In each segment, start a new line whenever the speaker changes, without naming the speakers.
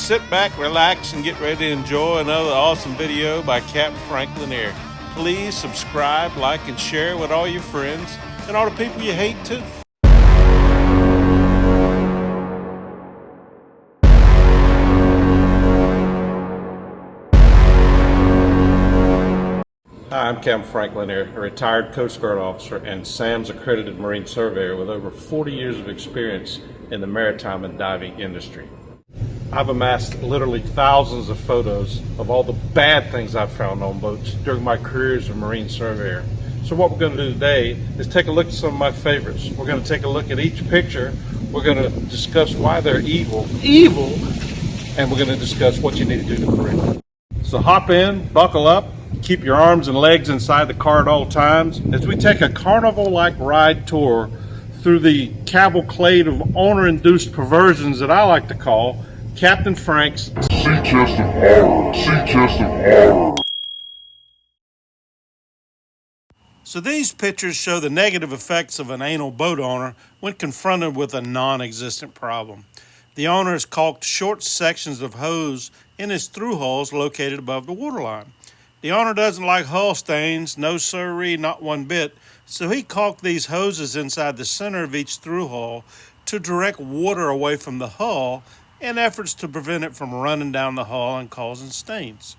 sit back, relax, and get ready to enjoy another awesome video by Capt Frank Lanier. Please subscribe, like, and share with all your friends and all the people you hate too. Hi, I'm Capt Frank Lanier, a retired Coast Guard officer and SAMS Accredited Marine Surveyor with over 40 years of experience in the maritime and diving industry. I've amassed literally thousands of photos of all the bad things I've found on boats during my career as a Marine Surveyor. So what we're going to do today is take a look at some of my favorites. We're going to take a look at each picture. We're going to discuss why they're evil, and we're going to discuss what you need to do to correct it. So hop in, buckle up, keep your arms and legs inside the car at all times as we take a carnival-like ride tour through the cavalcade of owner-induced perversions that I like to call Captain Frank's Sea Chest of Horror. Sea Chest of Horror. So these pictures show the negative effects of an anal boat owner when confronted with a non-existent problem. The owner has caulked short sections of hose in his through holes located above the waterline. The owner doesn't like hull stains, no siree, not one bit, so he caulked these hoses inside the center of each through hole to direct water away from the hull in efforts to prevent it from running down the hull and causing stains.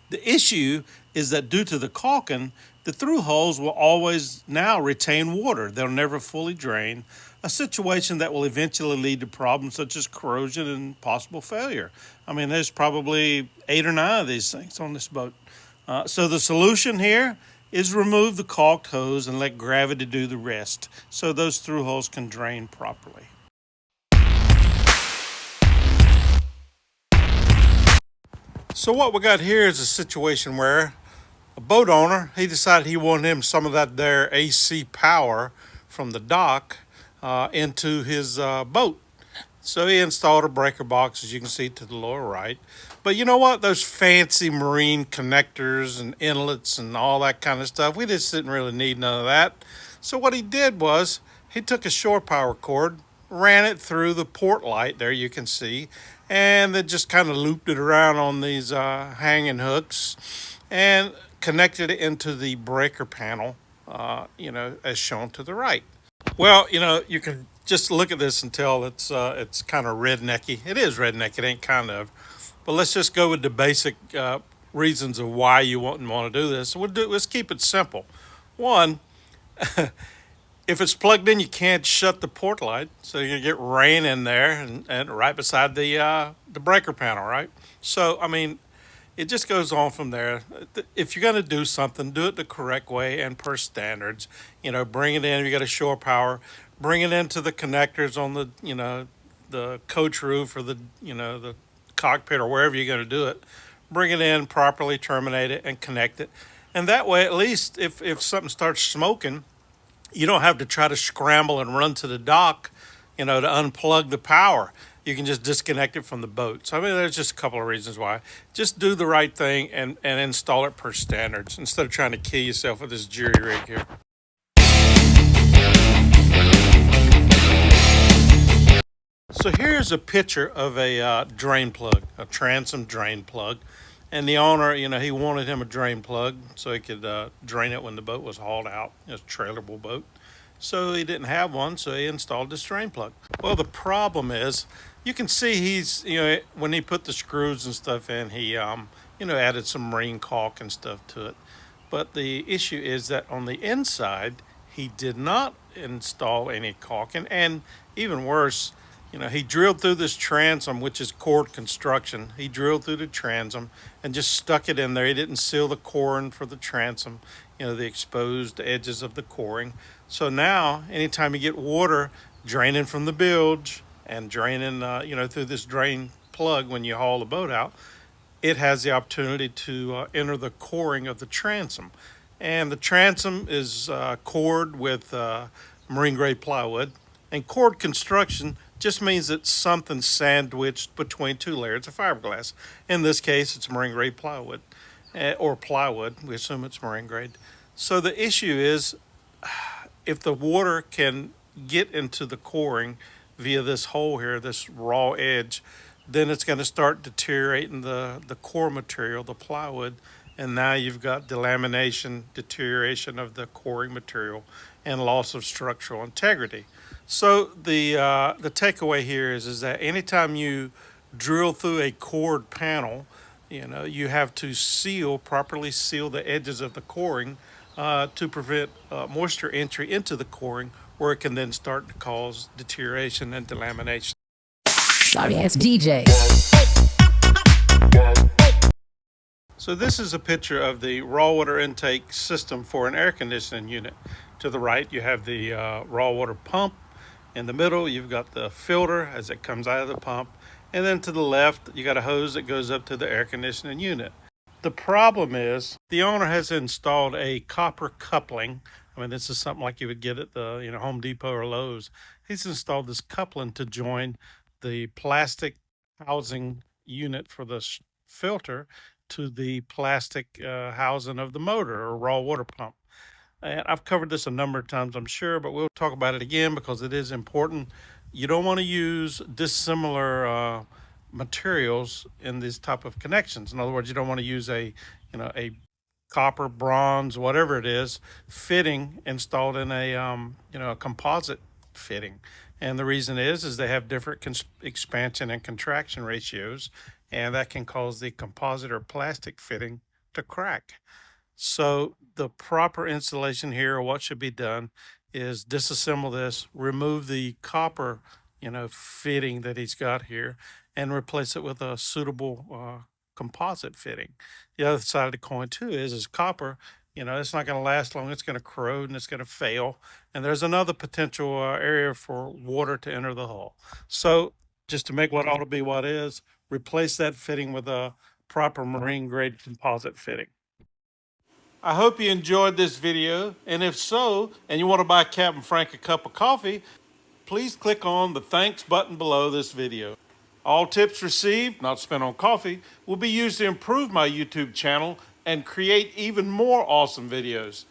The issue is that due to the caulking, the through holes will always now retain water. They'll never fully drain, a situation that will eventually lead to problems such as corrosion and possible failure. I mean, there's probably 8 or 9 of these things on this boat. So the solution here is remove the caulked hose and let gravity do the rest so those through holes can drain properly. So what we got here is a situation where a boat owner, he decided he wanted him some of that there AC power from the dock into his boat. So he installed a breaker box, as you can see to the lower right. But you know what? Those fancy marine connectors and inlets and all that kind of stuff, we just didn't really need none of that. So what he did was he took a shore power cord, ran it through the port light there, you can see, and then just kind of looped it around on these hanging hooks and connected it into the breaker panel, as shown to the right. Well, you can just look at this and tell it's kind of rednecky. It is redneck. It ain't kind of. But let's just go with the basic reasons of why you want to do this. Let's keep it simple. One, if it's plugged in, you can't shut the port light, so you're gonna get rain in there and right beside the breaker panel, right? So I mean, it just goes on from there. If you're gonna do something, do it the correct way and per standards. Bring it in. If you got a shore power, bring it into the connectors on the coach roof or the cockpit or wherever you're gonna do it. Bring it in properly, terminate it, and connect it. And that way, at least if something starts smoking, you don't have to try to scramble and run to the dock, to unplug the power. You can just disconnect it from the boat. So, I mean, there's just a couple of reasons why. Just do the right thing and install it per standards instead of trying to kill yourself with this jury rig here. So here's a picture of a drain plug, a transom drain plug. And the owner, he wanted him a drain plug so he could drain it when the boat was hauled out. It's a trailerable boat. So he didn't have one, so he installed this drain plug. Well, the problem is, you can see he's, when he put the screws and stuff in, he, added some marine caulk and stuff to it. But the issue is that on the inside, he did not install any caulking. And even worse, he drilled through this transom, which is cord construction. He drilled through the transom and just stuck it in there. He didn't seal the coring for the transom, the exposed edges of the coring. So now, anytime you get water draining from the bilge and draining, through this drain plug when you haul the boat out, it has the opportunity to enter the coring of the transom. And the transom is cored with marine-grade plywood. And cord construction just means it's something sandwiched between 2 layers of fiberglass. In this case, it's marine grade plywood, or plywood. We assume it's marine grade. So the issue is, if the water can get into the coring via this hole here, this raw edge, then it's going to start deteriorating the core material, the plywood, and now you've got delamination, deterioration of the coring material, and loss of structural integrity. So the takeaway here is that anytime you drill through a cored panel, you have to properly seal the edges of the coring to prevent moisture entry into the coring, where it can then start to cause deterioration and delamination.
Sorry, it's DJ.
So this is a picture of the raw water intake system for an air conditioning unit. To the right, you have the raw water pump. In the middle, you've got the filter as it comes out of the pump. And then to the left, you got a hose that goes up to the air conditioning unit. The problem is the owner has installed a copper coupling. I mean, this is something like you would get at the Home Depot or Lowe's. He's installed this coupling to join the plastic housing unit for the filter to the plastic housing of the motor or raw water pump. And I've covered this a number of times, I'm sure, but we'll talk about it again because it is important. You don't want to use dissimilar materials in these type of connections. In other words, you don't want to use a copper, bronze, whatever it is, fitting installed in a composite fitting. And the reason is they have different expansion and contraction ratios, and that can cause the composite or plastic fitting to crack. So the proper installation here, or what should be done, is disassemble this, remove the copper, fitting that he's got here, and replace it with a suitable composite fitting. The other side of the coin too is copper. It's not going to last long. It's going to corrode and it's going to fail. And there's another potential area for water to enter the hull. So just to make what ought to be what is, replace that fitting with a proper marine grade composite fitting. I hope you enjoyed this video, and if so, and you want to buy Captain Frank a cup of coffee, please click on the thanks button below this video. All tips received, not spent on coffee, will be used to improve my YouTube channel and create even more awesome videos.